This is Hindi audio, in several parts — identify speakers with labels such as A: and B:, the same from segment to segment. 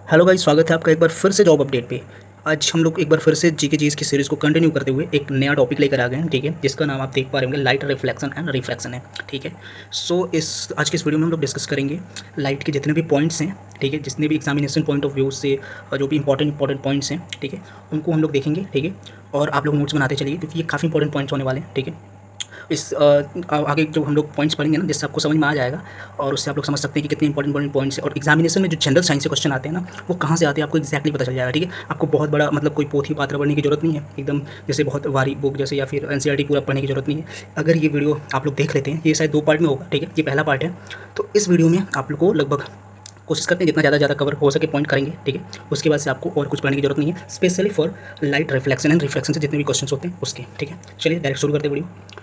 A: हेलो गाइस, स्वागत है आपका एक बार फिर से जॉब अपडेट पे। आज हम लोग एक बार फिर से जीके जीएस की सीरीज़ को कंटिन्यू करते हुए एक नया टॉपिक लेकर आ गए हैं, ठीक है, जिसका नाम आप देख पा रहे होंगे, लाइट रिफ्लेक्शन एंड रिफ्रैक्शन है, ठीक है। इस आज के इस वीडियो में हम लोग डिस्कस करेंगे लाइट के जितने भी पॉइंट्स हैं, ठीक है, जितने भी एग्जामिनेशन पॉइंट ऑफ व्यू से जो भी इंपॉर्टेंट पॉइंट्स हैं, ठीक है, उनको हम लोग देखेंगे, ठीक है। और आप लोग नोट्स बनाते चलिए क्योंकि ये काफ़ी इंपॉर्टेंट पॉइंट्स होने वाले हैं, ठीक है। आगे जो हम लोग पॉइंट्स पढ़ेंगे ना, जिससे आपको समझ में आ जाएगा और उससे आप लोग समझ सकते हैं कि कितने इंपॉर्टेंट पॉइंट्स हैं। और एग्जामिनेशन में जो जनरल साइंस से क्वेश्चन आते हैं ना, वो कहाँ से आते हैं आपको एक्जैक्टली पता चल जाएगा, ठीक है। आपको बहुत बड़ा मतलब कोई पोथी पात्र पढ़ने की जरूरत नहीं है, एकदम जैसे बहुत भारी बुक जैसे या फिर एनसीईआरटी पूरा पढ़ने की जरूरत नहीं है। अगर ये वीडियो आप लोग देख लेते हैं, ये शायद 2 पार्ट में होगा, ठीक है, ये पहला पार्ट है। तो इस वीडियो में आप लोग को लगभग कोशिश करते हैं जितना ज़्यादा कवर हो सके पॉइंट करेंगे, ठीक है। उसके बाद से आपको और कुछ पढ़ने की जरूरत नहीं है, specially for light reflection and refraction से जितने भी क्वेश्चन होते हैं उसके, ठीक है। चलिए डायरेक्ट शुरू करते हैं वीडियो।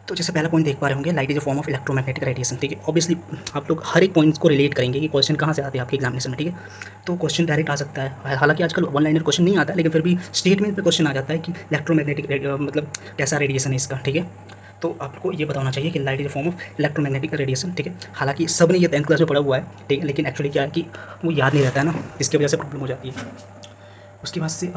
A: तो जैसे पहला पॉइंट देख पा रहे होंगे, light is a form of electromagnetic radiation, ठीक है। ऑब्वियसली आप लोग हर एक पॉइंट्स को रिलेट करेंगे कि क्वेश्चन कहाँ से आते हैं आपके एग्जामिनेशन में, ठीक है। तो क्वेश्चन डायरेक्ट आ सकता है, हालांकि आजकल वन लाइनर क्वेश्चन नहीं आता है, लेकिन फिर भी स्टेटमेंट पे क्वेश्चन आ जाता है कि इलेक्ट्रोमैग्नेटिक मतलब कैसा रेडिएशन है इसका, ठीक है। तो आपको ये बताना चाहिए कि light is a form of electromagnetic radiation, ठीक है। हालांकि सब ने ये 10th क्लास में पढ़ा हुआ है, ठीक है, लेकिन एक्चुअली क्या है कि वो याद नहीं रहता है ना, इसकी वजह से प्रॉब्लम हो जाती है। उसके बाद से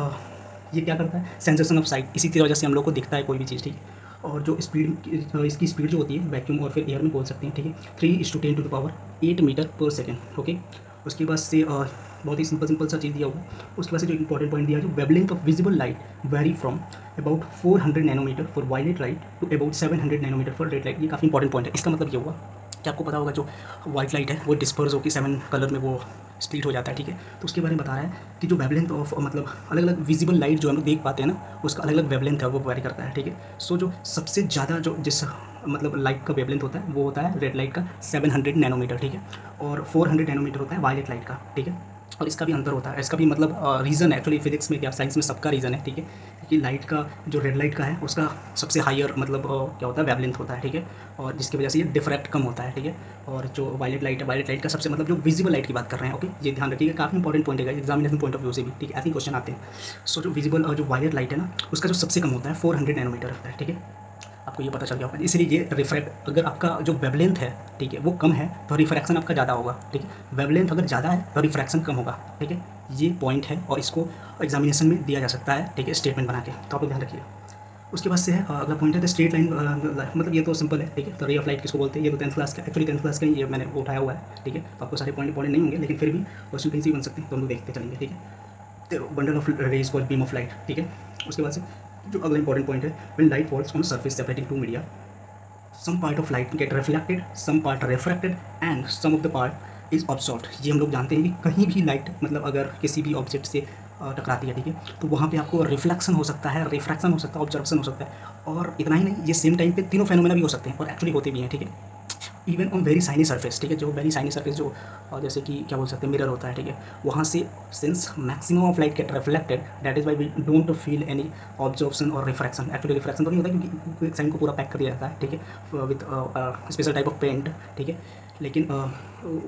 A: ये क्या करता है, सेंसेशन ऑफ साइट, इसी की वजह से हम लोग को दिखता है कोई भी चीज़, ठीक है। और जो स्पीड इसकी स्पीड जो होती है वैक्यूम और फिर एयर में बोल सकते हैं, ठीक है, 3:10⁸ मीटर पर सेकेंड, ओके। उसके बाद से बहुत ही सिंपल सा चीज़ दिया हुआ है। उसके बाद से जो इंपॉर्टेंट पॉइंट दिया है, जो wavelength of visible light vary from about 400 nanometre for violet light to about 700 nanometre for red light. ये काफ़ी इंपॉर्टेंट पॉइंट है। इसका मतलब ये हुआ कि आपको पता होगा जो वाइट लाइट है वो डिस्पर्स होकर 7 कलर में वो स्प्लिट हो जाता है, ठीक है। तो उसके बारे में बता रहा है कि जो वेवलेंथ ऑफ मतलब अलग अलग विजिबल लाइट जो हम लोग देख पाते हैं ना, उसका अलग अलग वेवलेंथ है, वो वेरी करता है, ठीक है। जो सबसे ज़्यादा जो जिस मतलब लाइट का वेवलेंथ होता है वो होता है रेड लाइट का 700 नैनोमीटर, ठीक है। और 400 नैनोमीटर होता है वायलेट लाइट का, ठीक है। और इसका भी अंतर होता है, इसका भी मतलब रीज़न है एक्चुअली, फिजिक्स में क्या साइंस में सबका रीज़न है, ठीक है। कि लाइट का जो रेड लाइट का है उसका सबसे हायर मतलब क्या होता है, वेवलेंथ होता है, ठीक है। और जिसकी वजह से ये डिफ्रैक्ट कम होता है, ठीक है। और जो वायलेट लाइट है, वायलेट लाइट का सबसे मतलब जो विजिबल लाइट की बात कर रहे हैं, ओके, ये ध्यान रखिएगा, काफ़ी इंपॉर्टेंट पॉइंट है एग्जामिनेशन पॉइंट ऑफ व्यू से भी, ठीक है। ऐसे क्वेश्चन आते हैं। जो विजिबल और जो वायलेट लाइट है ना, उसका जो सबसे कम होता है 400 नैनोमीटर होता है, ठीक है। आपको ये पता चल गया होगा, इसलिए ये रिफ्रैक्ट, अगर आपका जो वेवलेंथ है, ठीक है, वो कम है तो रिफ्रैक्शन आपका ज़्यादा होगा, ठीक है। वेवलेंथ अगर ज़्यादा है तो रिफ्रैक्शन कम होगा, ठीक है। ये पॉइंट है और इसको एग्जामिनेशन में दिया जा सकता है, ठीक है, स्टेटमेंट बना के, तो आप लोग ध्यान रखिए। उसके बाद से है अगला पॉइंट है द स्ट्रेट लाइन, मतलब ये तो सिंपल है, ठीक है। तो रे ऑफ लाइट किसको बोलते हैं, ये तो 10th क्लास का, एक्चुअली 10th क्लास का ही ये मैंने उठाया हुआ है, ठीक है। तो आपको सारे पॉइंट इंपॉर्टेंट नहीं होंगे, लेकिन फिर भी क्वेश्चन कहीं से भी बन सकते हैं, तो हम लोग देखते चलेंगे, ठीक है। तो bundle of rays for beam of light, ठीक है। उसके बाद से जो अगला इंपॉर्टेंट पॉइंट है, when light falls on surface separating two media, some part of light get reflected, some part refracted and some of the part is absorbed। ये हम लोग जानते हैं कि कहीं भी लाइट मतलब अगर किसी भी ऑब्जेक्ट से टकराती है, ठीक है, तो वहाँ पे आपको रिफ्लेक्शन हो सकता है, रिफ्रैक्शन हो सकता है, ऑब्जर्वेशन हो सकता है। और इतना ही नहीं, ये सेम टाइम पे तीनों फेनोमेना भी हो सकते हैं और एक्चुअली होते भी हैं, ठीक है। Even on very shiny surface, ठीक है, जो वेरी साइनी सरफेस जो जैसे कि क्या बोल सकते हैं, मिरर होता है, ठीक है, वहाँ से since maximum of light get reflected, that is why we don't feel any absorption और रिफ्रैक्शन। एक्चुअली रिफ्रैक्शन तो नहीं होता क्योंकि एक साइन को पूरा पैक कर दिया जाता है, ठीक है, with special type of paint, ठीक है। लेकिन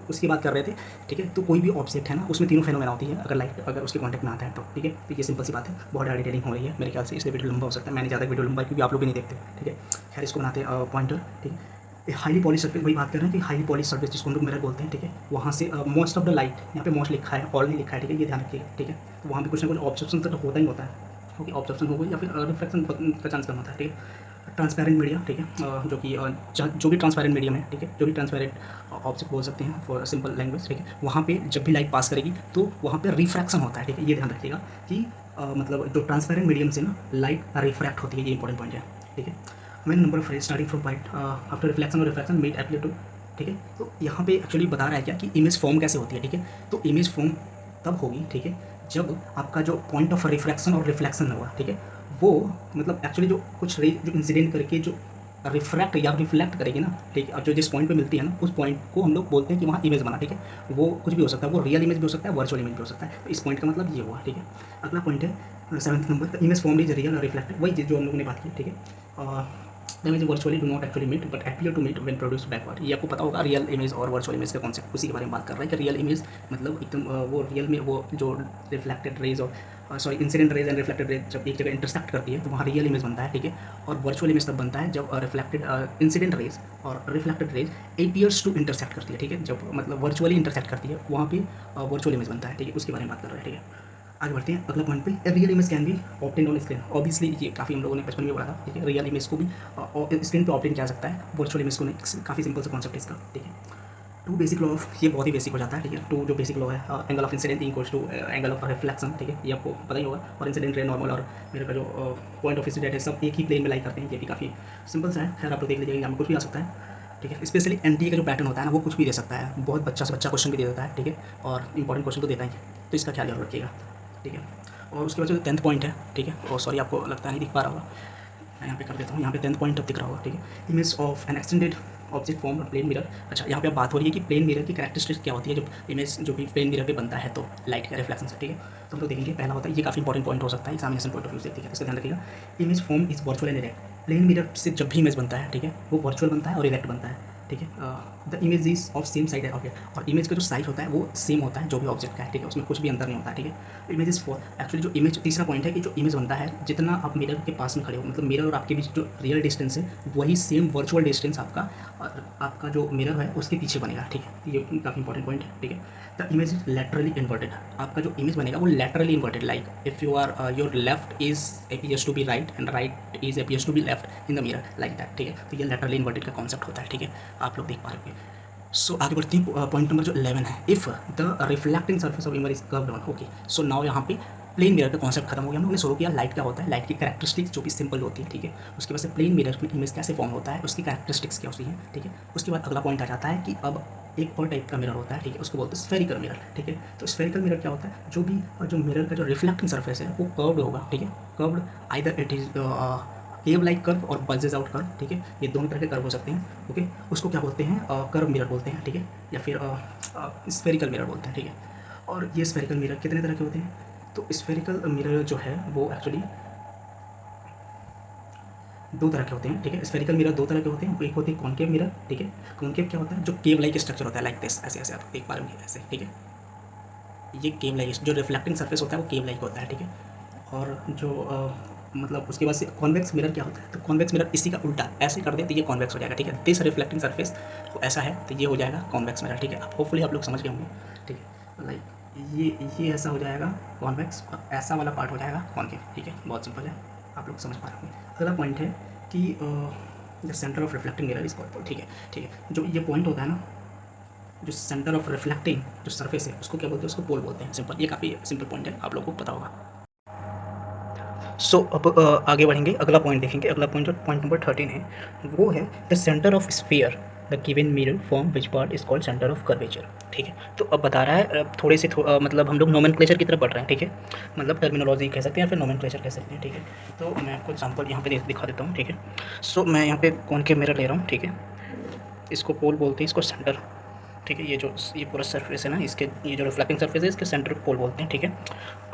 A: उसकी बात कर रहे थे, ठीक है। तो कोई भी ऑब्जेक्ट है ना, उसमें तीनों फेनोमेना होती है अगर लाइट अगर उसके कॉन्टैक्ट में आता है तो, ठीक है। तो ये सिंपल सी बात है, बहुत ज़्यादा डिटेलिंग हो रही है मेरे ख्याल से, इसलिए वीडियो लंबा हो सकता है। मैंने ज़्यादा वीडियो लंबा क्योंकि आप लोग भी नहीं देखते, ठीक है। खैर इसको बनाते पॉइंटर, ठीक है। हाईली पॉलिश सरफेस, वही बात कर रहे हैं कि हाईली पॉलिश सरफेस जिसको हम लोग मिरर बोलते हैं, ठीक है। वहाँ से मोस्ट ऑफ द लाइट, यहाँ पे मोस्ट लिखा है, ऑल नहीं लिखा है, ठीक है, ये ध्यान रखिएगा, ठीक है। तो वहाँ पे कुछ ना कुछ ऑब्जर्वेशन तो होता ही होता है, क्योंकि ऑब्जर्वेशन हो गई या फिर रिफ्लेक्शन का चांस कम होता है, ठीक है। ट्रांसपेरेंट मीडिया, ठीक है, जो कि जो भी ट्रांसपेरेंट मीडियम है, ठीक है, जो भी ट्रांसपेरेंट ऑब्जेक्ट बोल सकते हैं फॉर सिंपल लैंग्वेज, ठीक है। वहाँ पे जब भी लाइट पास करेगी तो वहाँ पे रिफ्रैक्शन होता है, ठीक है, ये ध्यान रखिएगा कि मतलब जो ट्रांसपेरेंट मीडियम से ना लाइट रिफ्रैक्ट होती है, ये इंपॉर्टेंट पॉइंट है, ठीक है। When number of rays starting from point after reflection और रिफ्रैक्शन मेड एप्लीट टू, ठीक है। तो यहाँ पे एक्चुअली बता रहा है क्या कि इमेज फॉर्म कैसे होती है, ठीक है। तो इमेज फॉर्म तब होगी, ठीक है, जब आपका जो पॉइंट ऑफ रिफ्रैक्शन और रिफ्लेक्शन होगा, ठीक है, वो मतलब एक्चुअली जो कुछ रे जो इंसिडेंट करके जो रिफ्रैक्ट या रिफ्लेक्ट करेगी ना, ठीक है, और जो जिस पॉइंट पे मिलती है ना, उस पॉइंट को हम लोग बोलते हैं कि वहाँ इमेज बना, ठीक है। वो कुछ भी हो सकता है, वो रियल इमेज भी हो सकता है, वर्चुअल इमेज भी हो सकता है। तो इस पॉइंट का मतलब ये हुआ, ठीक है। अगला पॉइंट है 7th number, the image form is real और रिफ्लेक्टेड, वही जो हम लोगों ने बात की, ठीक है। The image virtually do not actually meet but appear to meet when produced backward. ये आपको पता होगा, रियल इमेज और वर्चुअल इमेज का कॉन्सेप्ट उसी के बारे में बात कर रहा है कि रियल इमेज मतलब एकदम वो रियल में वो जो रिफ्लेक्टेड रेज और sorry incident raise and reflected raise जब एक जगह इंटरसेक्ट करती है तो वहाँ रियल इमेज बनता है, ठीक है। और वर्चुअल इमेज तब बनता है जब रिफ्लेक्टेड इंसिडेंट रेज और reflected rays appears to intersect करती है, ठीक है। जब मतलब वर्चुअली इंटरसेक्ट करती है वहाँ पे वर्चुअल इमेज बनता है, ठीक है। उसके बारे में बात कर रहे हैं, ठीक है। आगे बढ़ते हैं अगला पॉइंट पे। Real image can be obtained on screen. Obviously ये काफ़ी हम लोगों ने बचपन में पढ़ा था, ठीक है। रियल इमेज को भी स्क्रीन पे ऑब्टेन किया जा सकता है, वर्चुअल इमेज को नहीं। काफ़ी सिंपल सा कॉन्सेप्ट है इसका, ठीक है। टू बेसिक लॉ ऑफ, ये बहुत ही बेसिक हो जाता है, ठीक है। टू जो बेसिक लॉ है, angle of incident equals to angle of reflection, ठीक है। ये आपको पता ही होगा। और इंसिडेंट रे नॉर्मल और मेरे का जो पॉइंट ऑफ इंसिडेंट है सब एक ही प्लेन में लाई करते हैं। ये भी काफ़ी सिंपल सा है, खैर आप लोग देख लीजिएगा, यहाँ में कुछ भी आ सकता है, ठीक है। स्पेशली एनटीए का जो पैटर्न होता है ना, वो कुछ भी दे सकता है, बहुत बच्चा से बच्चा क्वेश्चन भी दे देता है, ठीक है। और इंपॉर्टेंट क्वेश्चन तो देता ही है, तो इसका ख्याल जरूर रखिएगा, ठीक है। और उसके बाद जो 10th पॉइंट है, ठीक है। और सॉरी आपको लगता है नहीं दिख पा रहा होगा, मैं यहाँ पे कर देता हूँ। यहाँ पे 10th पॉइंट अब दिख रहा होगा, ठीक है। Image of an extended object form plane mirror. अच्छा, यहाँ पे अब बात हो रही है कि प्लेन मिरर की कैरेक्टरिस्टिक्स क्या होती है जब इमेज जो भी प्लेन मिरर पे बनता है तो लाइट का रिफ्लेक्शन से, ठीक है। तो हम लोग देखेंगे, पहला होता है, ये काफ़ी इंपॉर्टेंट पॉइंट हो सकता है एग्जामिनेशन पॉइंट ऑफ व्यू से, ठीक है। इसका ध्यान रखिएगा। Image form is virtual and erect. Plane mirror से जब भी इमेज बनता है, ठीक है, वो वर्चुअल बनता है और इरेक्ट बनता है, ठीक है। The image is of same side है, ओके। और इमेज का जो साइज होता है वो सेम होता है जो भी ऑब्जेक्ट का है, ठीक है। उसमें कुछ भी अंतर नहीं होता है, ठीक है। इमेज इज फॉर एक्चुअली जो इमेज, तीसरा पॉइंट है कि जो इमेज बनता है जितना आप मिरर के पास में खड़े हो, मतलब मिरर और आपके बीच जो रियल डिस्टेंस है वही सेम वर्चुअल डिस्टेंस आपका और आपका जो मिरर है उसके पीछे बनेगा, ठीक है। ये काफ़ी इंपॉर्टेंट पॉइंट है, ठीक है। The image is laterally inverted. आपका जो इमेज बनेगा वो laterally inverted, like if you are your left is appears to be right and right is appears to be left in the mirror, like that, ठीक है। तो ये लैटरली इन्वर्टेड का कॉन्सेप्ट होता है, ठीक है। आप लोग देख पा रहे होंगे। सो आगे बढ़ते हैं, पॉइंट नंबर जो 11 है। If the reflecting surface of image is curved on, okay. So now यहाँ पे प्लेन मिरर का कॉन्सेप्ट खत्म हो गया। हम लोगों ने शुरू किया लाइट क्या होता है, लाइट की कैरेक्टरिस्टिक्स जो भी सिंपल होती है, ठीक है। उसके बाद से प्लेन मिरर में इमेज कैसे फॉर्म होता है, उसकी कैरेक्टरिस्टिक्स क्या होती है, ठीक है। उसके बाद अगला पॉइंट आ जाता है कि अब एक और टाइप का मिरर होता है, ठीक है। उसको बोलते हैं स्फेरिकल मिरर, ठीक है। तो स्फेरिकल मिरर क्या होता है, जो भी जो मिरर का जो रिफ्लेक्टिंग सर्फेस है वो कर्व्ड होगा, ठीक है। Curved either it is cave like curve और बल्जेज आउट कर्व, ठीक है। ये दोनों तरह के कर्व हो सकते हैं, ओके। उसको क्या बोलते हैं, कर्व मिरर बोलते हैं, ठीक है। या फिर स्फेरिकल मिरर बोलते हैं, ठीक है। और ये स्फेरिकल मिरर कितने तरह के होते हैं, तो स्फेरिकल मिरर जो है वो एक्चुअली दो तरह के होते हैं, ठीक है। स्फेरिकल मिरर दो तरह के होते हैं, एक होती है कॉनकेव मिरर, ठीक है। कॉनकेव क्या होता है, जो केव लाइक स्ट्रक्चर होता है, लाइक दिस, ऐसे ऐसे आप देख पा रहे होंगे, ऐसे, ठीक है। ये केव लाइक, जो रिफ्लेक्टिंग सर्फेस होता है वो केव लाइक होता है, ठीक है। और जो मतलब उसके बाद से कॉन्वेक्स मिरर क्या होता है, तो कॉन्वेक्स मिरर इसी का उल्टा ऐसे कर दे तो ये कॉन्वेक्स हो जाएगा, ठीक है। दिस रिफ्लेक्टिंग सर्फेस तो ऐसा है तो ये हो जाएगा कॉन्वेक्स मिरर, ठीक है। होपफुली आप लोग समझ गए होंगे, ठीक है। लाइक ये ऐसा हो जाएगा कॉन्वेक्स और ऐसा वाला पार्ट हो जाएगा कॉन्केव, ठीक है। बहुत सिंपल है, आप लोग समझ पा रहे होंगे। अगला पॉइंट है कि the centre of reflecting mirror is called, ठीक है, ठीक है। जो ये पॉइंट होता है ना, जो सेंटर ऑफ रिफ्लेक्टिंग जो सर्फेस है उसको क्या बोलते हैं, उसको पोल बोलते हैं, सिंपल। ये काफ़ी सिंपल पॉइंट है, आप लोगों को पता होगा। अब आगे बढ़ेंगे, अगला पॉइंट देखेंगे। अगला पॉइंट जो पॉइंट नंबर 13 है वो है the centre of sphere the given mirror form which part is called centre of curvature, ठीक है। तो अब बता रहा है थोड़े से मतलब हम लोग नोमेनक्लेचर की तरफ बढ़ रहे हैं, ठीक है। मतलब टर्मिनोलॉजी कह सकते हैं या फिर नोमेनक्लेचर कह सकते हैं, ठीक है। तो मैं आपको एग्जाम्पल यहाँ पे दिखा देता हूँ, ठीक है। मैं यहाँ पे कौन के मिरर ले रहा हूँ, ठीक है। इसको पोल बोलते हैं, इसको सेंटर, ठीक है। ये पूरा सरफेस है ना, इसके ये जो रिफ्लेक्टिंग सरफेस है इसके सेंटर पोल बोलते हैं, ठीक है।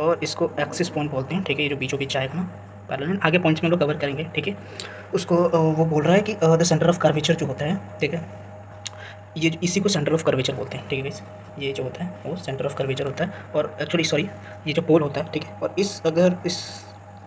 A: और इसको एक्सिस पॉइंट बोलते हैं, ठीक है। ये जो बीचों बीच आएगा ना पैरेलल, आगे पॉइंट्स में हम लोग कवर करेंगे, ठीक है। उसको वो बोल रहा है कि द सेंटर ऑफ कर्वेचर जो होता है, ठीक है, ये इसी को सेंटर ऑफ कर्वेचर बोलते हैं, ठीक है गाइस। ये जो होता है वो सेंटर ऑफ कर्वेचर होता है। और एक्चुअली सॉरी, ये जो पोल होता है, ठीक है। और अगर इस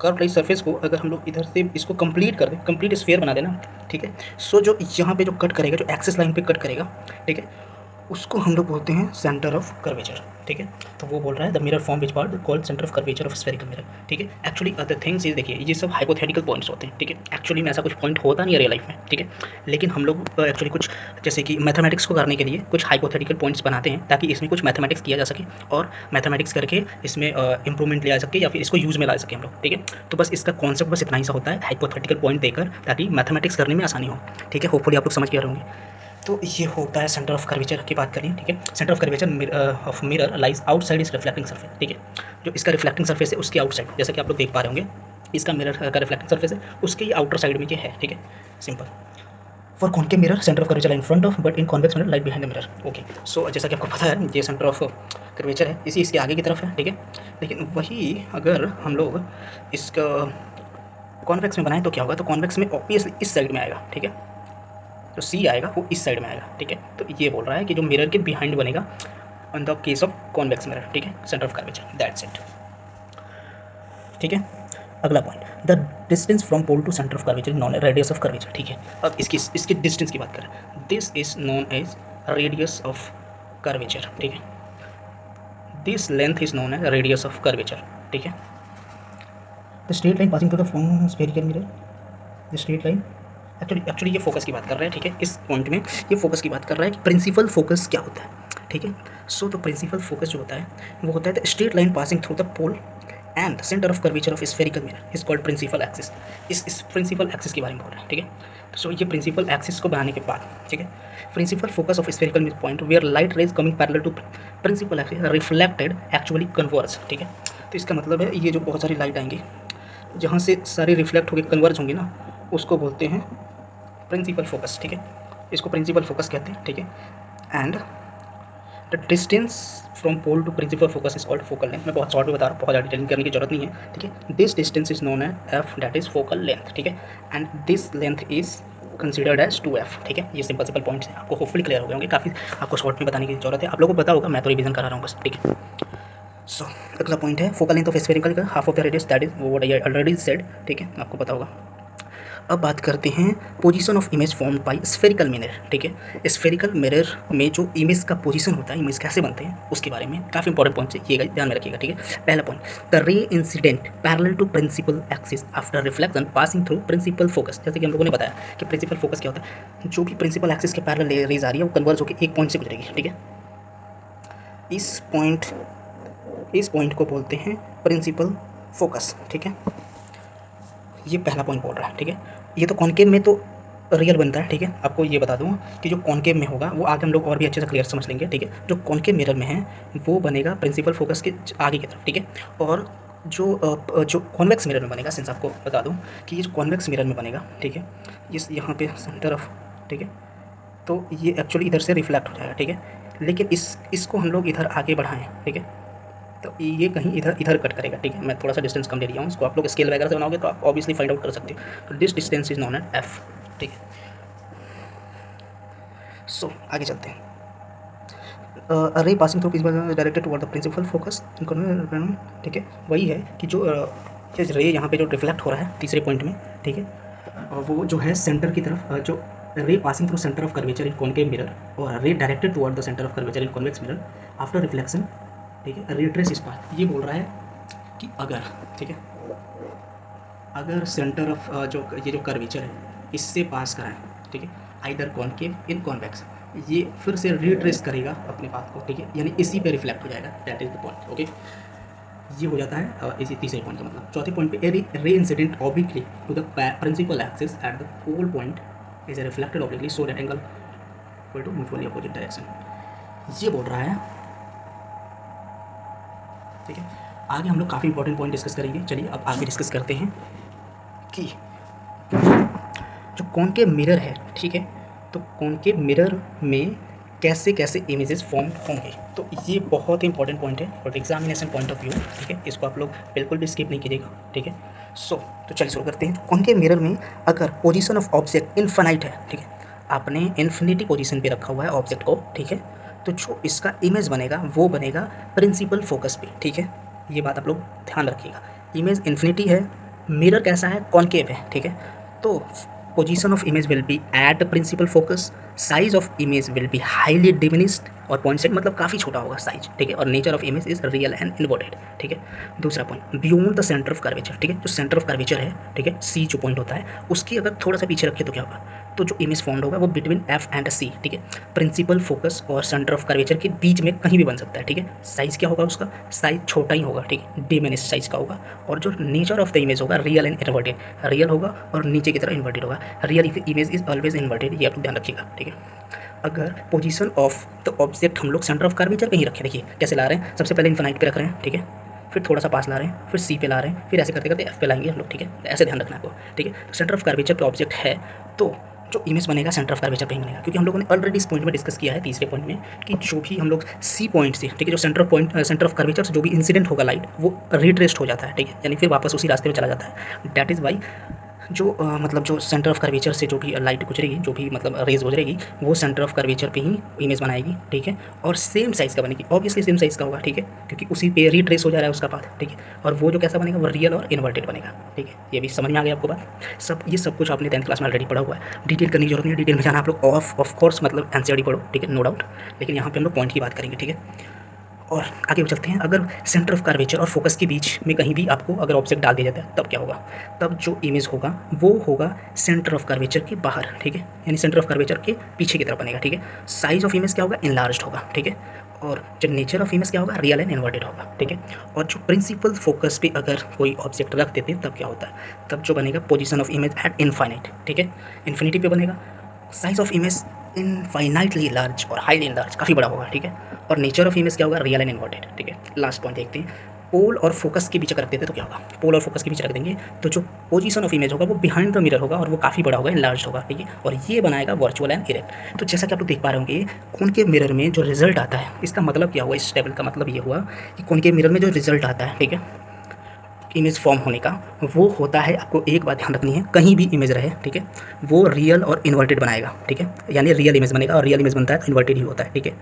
A: कर्व वाली सरफेस को अगर हम लोग इधर से इसको कंप्लीट कर दें, कंप्लीट स्फीयर बना देना, ठीक है। जो यहाँ पे जो कट करेगा, जो एक्सिस लाइन पे कट करेगा, ठीक है, उसको हम लोग बोलते हैं सेंटर ऑफ कर्वेचर, ठीक है। तो वो बोल रहा है the mirror form which part called centre of curvature of spherical mirror, ठीक है। एक्चुअली अदर थिंग्स ये देखिए, ये सब हाइपोथेटिकल पॉइंट्स होते हैं, ठीक है। एक्चुअली में ऐसा कुछ पॉइंट होता नहीं है रियल लाइफ में, ठीक है। लेकिन हम लोग एक्चुअली कुछ जैसे कि मैथमेटिक्स को करने के लिए कुछ हाइपोथेटिकल पॉइंट्स बनाते हैं ताकि इसमें कुछ मैथमेटिक्स किया जा सके और मैथमेटिक्स करके इसमें इंप्रूवमेंट लिया जा सके या फिर इसको यूज़ में ला सके हम लोग, ठीक है। तो बस इसका कॉन्सेप्ट बस इतना ही सा होता है, हाइपोथेटिकल पॉइंट देकर, ताकि मैथमेटिक्स करने में आसानी हो, ठीक है। होपफुली आप लोग समझ गए होंगे। तो ये होता है सेंटर ऑफ कर्वेचर की बात करें, ठीक है। Centre of curvature of mirror lies outside इस रिफ्लेक्टिंग सरफेस, ठीक है। जो इसका रिफ्लेक्टिंग सरफेस है उसके आउटसाइड, जैसा कि आप लोग देख पा रहे होंगे, इसका मिरर का रिफ्लेक्टिंग सरफेस है उसके ही आउटर साइड में ये है, ठीक है, simple. For concave mirror centre of curvature in front of but in convex mirror light behind the mirror, okay. So जैसा कि आपको पता है ये सेंटर ऑफ कर्वेचर है, इसके आगे की तरफ है, ठीक है। लेकिन वही अगर हम लोग इसका कॉन्वेक्स में बनाएं तो क्या होगा, तो कॉन्वेक्स में ऑब्वियसली इस साइड में आएगा, ठीक है, जो सी आएगा वो इस साइड में आएगा, ठीक है। तो ये बोल रहा है कि जो मिरर के बिहाइंड बनेगा on the case of convex mirror, ठीक है, centre of curvature, that's it, ठीक है। अगला point, the distance from pole to centre of curvature known radius of curvature, ठीक है। अब इसकी डिस्टेंस की बात करें, this is known as radius of curvature, ठीक है, this length is known as radius of curvature, ठीक है। The straight line passing through the form spherical mirror, the straight line, actually ये फोकस की बात कर रहा है, ठीक है, इस पॉइंट में ये फोकस की बात कर रहा है कि प्रिंसिपल फोकस क्या होता है, ठीक है। सो तो प्रिंसिपल फोकस जो होता है वो होता है the straight line passing through the pole and centre of curvature of spherical mirror is called principal axis. इस प्रिंसिपल एक्सिस के बारे में बोल रहे हैं, ठीक है। सो ये प्रिंसिपल एक्सिस को बनाने के बाद, ठीक है, principal focus of spherical mirror point where light rays coming parallel to principal axis reflected actually converge, ठीक है। तो इसका मतलब है ये जो बहुत सारी लाइट आएंगी जहाँ से सारी रिफ्लेक्ट होकर कन्वर्ज होंगी ना, उसको बोलते हैं प्रिंसिपल फोकस, ठीक है, इसको प्रिंसिपल फोकस कहते हैं, ठीक है। And the distance from pole to principal focus is called focal length. मैं बहुत शॉर्ट में बता रहा हूँ, बहुत ज़्यादा डिटेलिंग करने की जरूरत नहीं है, ठीक है। This distance is known as F, that is focal length, ठीक है, and this length is considered as 2f, ठीक है। ये सिंपल पॉइंट्स हैं, आपको होपफुली क्लियर हो गए होंगे, काफ़ी आपको शॉर्ट में बताने की जरूरत है, आप लोगों को पता होगा, मैं तो रिवीजन करा रहा हूँ बस, ठीक है। सो अगला पॉइंट है फोकल लेंथ ऑफ स्फेरिकल का half of the radius, that is what I already said, ठीक है, आपको पता होगा। अब बात करते हैं position of image formed by spherical mirror, ठीक है। स्फेरिकल मिरर में जो इमेज का पोजीशन होता है, इमेज कैसे बनते हैं उसके बारे में काफ़ी इंपॉर्टेंट पॉइंट है, ये ध्यान में रखिएगा, ठीक है। पहला point, the ray incident parallel to principal axis after reflection passing through principal focus. जैसे कि हम लोगों ने बताया कि प्रिंसिपल फोकस क्या होता है, जो भी प्रिंसिपल एक्सिस के पैरेलल रेज आ रही है वो कन्वर्ज होकर एक पॉइंट से गुजरेगी, ठीक है। इस पॉइंट को बोलते हैं प्रिंसिपल फोकस, ठीक है। ये पहला पॉइंट बोल रहा है, ठीक है। ये तो कॉन्केव में तो रियल बनता है, ठीक है। आपको ये बता दूँ कि जो कॉन्केव में होगा वो आगे हम लोग और भी अच्छे से क्लियर समझ लेंगे, ठीक है। जो कॉन्केव मिरर में है वो बनेगा प्रिंसिपल फोकस के आगे की तरफ, ठीक है। और जो कॉन्वेक्स मिरर में बनेगा, सिंस आपको बता दूँ कि ये जो कॉन्वेक्स मिरर में बनेगा, ठीक है, इस यहाँ पे सेंटर ऑफ, ठीक है, तो ये एक्चुअली इधर से रिफ्लेक्ट हो जाएगा, ठीक है। लेकिन इसको हम लोग इधर आगे बढ़ाएं, ठीक है, तो ये कहीं इधर कट करेगा, ठीक है। मैं थोड़ा सा डिस्टेंस कम ले लिया हूँ, इसको आप लोग स्केल वगैरह से बनाओगे तो आप ऑब्वियसली फाइंड आउट कर सकते हो। तो this distance is known as F, ठीक है। सो आगे चलते हैं। Ray passing through directed toward the principal focus, ठीक है। वही है कि जो रे यहाँ पे जो रिफ्लेक्ट हो रहा है तीसरे पॉइंट में, ठीक है, वो जो है सेंटर की तरफ, जो रे passing through centre of curvature in concave mirror और रे directed toward the centre of curvature in convex mirror after reflection, ठीक है, रिट्रेस इस पाथ। ये बोल रहा है कि अगर, ठीक है, अगर सेंटर ऑफ जो ये जो कर्वेचर है इससे पास कराएं, ठीक है, आइदर कॉन्केव इन कॉन्वेक्स, ये फिर से रिट्रेस करेगा अपने पाथ को, ठीक है, यानी इसी पे रिफ्लेक्ट हो जाएगा, that is the point, okay. ये हो जाता है इसी तीसरे पॉइंट का मतलब। चौथे पॉइंट पे ray incident obliquely to the principal axis at the pole point is reflected obliquely so that angle equal to mutually opposite direction. ये बोल रहा है, ठीक है। आगे हम लोग काफ़ी इंपॉर्टेंट पॉइंट डिस्कस करेंगे, चलिए अब आगे डिस्कस करते हैं कि जो कॉन्केव मिरर है, ठीक है, तो कॉन्केव मिरर में कैसे कैसे इमेजेस फॉर्म होंगे। तो ये बहुत ही इंपॉर्टेंट पॉइंट है और एग्जामिनेशन पॉइंट ऑफ व्यू, ठीक है, इसको आप लोग बिल्कुल भी स्किप नहीं कीजिएगा, ठीक है। सो तो चलिए शुरू करते हैं। तो कॉन्केव मिरर में अगर पोजीशन ऑफ ऑब्जेक्ट इनफाइनाइट है, ठीक है, आपने इन्फिनिटी पोजीशन पे रखा हुआ है ऑब्जेक्ट को, ठीक है, तो जो इसका इमेज बनेगा वो बनेगा प्रिंसिपल फोकस पे, ठीक है। ये बात आप लोग ध्यान रखिएगा, इमेज इन्फिनिटी है, मिरर कैसा है, कॉन्केव है, ठीक है। तो position of image will be at principal focus, size of image will be highly diminished, और पॉइंट सेट मतलब काफ़ी छोटा होगा साइज, ठीक है, और nature of image is real and inverted, ठीक है। दूसरा point, beyond the centre of curvature, ठीक है, जो सेंटर ऑफ कर्वेचर है, ठीक है, सी जो पॉइंट होता है उसकी अगर थोड़ा सा पीछे रखे तो क्या होगा, तो जो इमेज फॉर्म होगा वो बिटवीन एफ एंड सी, ठीक है, प्रिंसिपल फोकस और सेंटर ऑफ कर्वेचर के बीच में कहीं भी बन सकता है, ठीक है। साइज क्या होगा उसका, साइज छोटा ही होगा, ठीक है, डिमिनिश साइज का होगा, और जो नेचर ऑफ द इमेज होगा रियल एंड इन्वर्टेड, रियल होगा और नीचे की तरफ इन्वर्टेड होगा, real image is always inverted, ये आप ध्यान रखिएगा, ठीक है। अगर पोजीशन ऑफ द ऑब्जेक्ट हम लोग सेंटर ऑफ कर्वेचर कहीं रखें, देखिए कैसे ला रहे हैं, सबसे पहले इन्फिनाइट पे रख रहे हैं, ठीक है, फिर थोड़ा सा पास ला रहे हैं, फिर सी पे ला रहे हैं, फिर ऐसे करते करते एफ पे लाएंगे हम लोग, ठीक है, ऐसे ध्यान रखना है आपको, ठीक है। तो सेंटर ऑफ कर्वेचर पे ऑब्जेक्ट है तो जो इमेज बनेगा सेंटर ऑफ कर्वेचर पे ही बनेगा, क्योंकि हम लोगों ने ऑलरेडी इस पॉइंट में डिस्कस किया है तीसरे पॉइंट में कि जो भी हम लोग सी पॉइंट से, ठीक है, जो सेंटर ऑफ कर्वेचर से जो भी इंसिडेंट होगा लाइट वो रिट्रेस्ड हो जाता है, ठीक है, यानी फिर वापस उसी रास्ते में चला जाता है। दैट इज़ वाई जो मतलब जो सेंटर ऑफ कर्वेचर से जो भी लाइट गुजरेगी, जो भी मतलब रेज गुजरेगी, वो सेंटर ऑफ कर्वेचर पे ही इमेज बनाएगी, ठीक है, और सेम साइज़ का बनेगी, ऑब्वियसली सेम साइज़ का होगा, ठीक है, क्योंकि उसी पे रिट्रेस हो जा रहा है उसका पाथ, ठीक है, और वो जो कैसा बनेगा वो रियल और इन्वर्टेड बनेगा, ठीक है। ये भी समझ में आ गया आपको बात। ये सब कुछ आपने 10th क्लास में ऑलरेडी पढ़ा हुआ है, डिटेल करने की जरूरत नहीं है, डिटेल में जाना आप लोग ऑफ कोर्स मतलब एनसीईआरटी पढ़ो, ठीक है, नो डाउट, लेकिन यहाँ पे हम लोग पॉइंट की बात करेंगे, ठीक है। और आगे चलते हैं, अगर सेंटर ऑफ कर्वेचर और फोकस के बीच में कहीं भी आपको अगर ऑब्जेक्ट डाल दिया जाता है तब क्या होगा, तब जो इमेज होगा वो होगा सेंटर ऑफ कर्वेचर के बाहर, ठीक है, यानी सेंटर ऑफ कर्वेचर के पीछे की तरफ बनेगा, ठीक है। साइज ऑफ इमेज क्या होगा, इनलार्ज्ड होगा, ठीक है, और जो नेचर ऑफ इमेज क्या होगा, रियल एंड इन्वर्टेड होगा, ठीक है। और जो प्रिंसिपल फोकस पे अगर कोई ऑब्जेक्ट रख देते हैं तब क्या होता है, तब जो बनेगा position of image at infinite, ठीक है, इन्फिनिटी पे बनेगा। Size of image infinitely large और हाईली लार्ज, काफ़ी बड़ा होगा, ठीक है। और नेचर ऑफ इमेज क्या होगा, रियल एंड इन्वर्टेड, ठीक है। लास्ट पॉइंट देखते हैं, पोल और फोकस के बीच अगर रख देते तो क्या होगा, पोल और फोकस के बीच रख देंगे तो जो पोजीशन ऑफ इमेज होगा वो बिहाइंड द मिरर होगा और वो काफ़ी बड़ा होगा, इनलार्ज होगा, ठीक है, और ये बनाएगा वर्चुअल एंड इरेक्ट। तो जैसा कि आप लोग देख पा रहे होंगे कौन के मिरर में जो रिजल्ट आता है, इसका मतलब क्या हुआ, इस टेबल का मतलब ये हुआ कि कौन के मिरर में जो रिजल्ट आता है, ठीक है, इमेज फॉर्म होने का, वो होता है, आपको एक बात ध्यान रखनी है, कहीं भी इमेज रहे, ठीक है, वो रियल और इन्वर्टेड बनाएगा, ठीक है, यानी रियल इमेज बनेगा और रियल इमेज बनता है तो इन्वर्टेड ही होता है, ठीक है।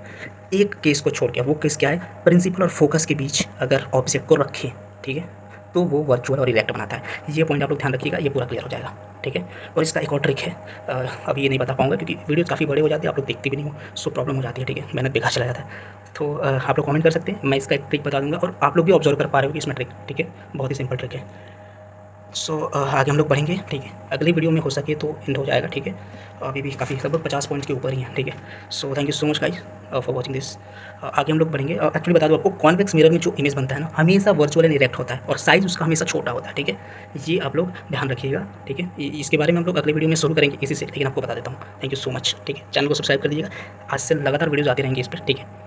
A: एक केस को छोड़ के, वो केस क्या है, प्रिंसिपल और फोकस के बीच अगर ऑब्जेक्ट को रखें, ठीक है, तो वो वर्चुअल और इरेक्ट बनाता है। ये पॉइंट आप लोग ध्यान रखिएगा, ये पूरा क्लियर हो जाएगा, ठीक है। और इसका एक और ट्रिक है, अभी ये नहीं बता पाऊंगा क्योंकि वीडियो काफ़ी बड़े हो जाते हैं, आप लोग देखते भी नहीं हो, सो प्रॉब्लम हो जाती है, ठीक है, मेहनत बेकार चला जाता है। तो आप लोग कमेंट कर सकते हैं, मैं इसका एक ट्रिक बता दूंगा और आप लोग भी ऑब्जर्व कर पा रहे हो कि इसमें ट्रिक, ठीक है, बहुत ही सिंपल ट्रिक है। सो आगे हम लोग बढ़ेंगे, ठीक है, अगली वीडियो में हो सके तो एंड हो जाएगा, ठीक है, अभी भी काफ़ी लगभग 50 पॉइंट के ऊपर ही है, ठीक है। So thank you so much guys for watching this. आगे हम लोग बढ़ेंगे, एक्चुअली बता दो आपको, कॉन्वेक्स मिरर में जो इमेज बनता है ना, हमेशा वर्चुअल एंड इरेक्ट होता है और साइज़ उसका हमेशा छोटा होता है, ठीक है, ये आप लोग ध्यान रखिएगा, ठीक है। इसके बारे में हम लोग अगले वीडियो में शुरू करेंगे इसी से, लेकिन आपको बता देता हूँ। थैंक यू सो मच, ठीक है, चैनल को सब्सक्राइब कर दीजिएगा, आज से लगातार वीडियोज़ आती रहेंगी इस पर, ठीक है।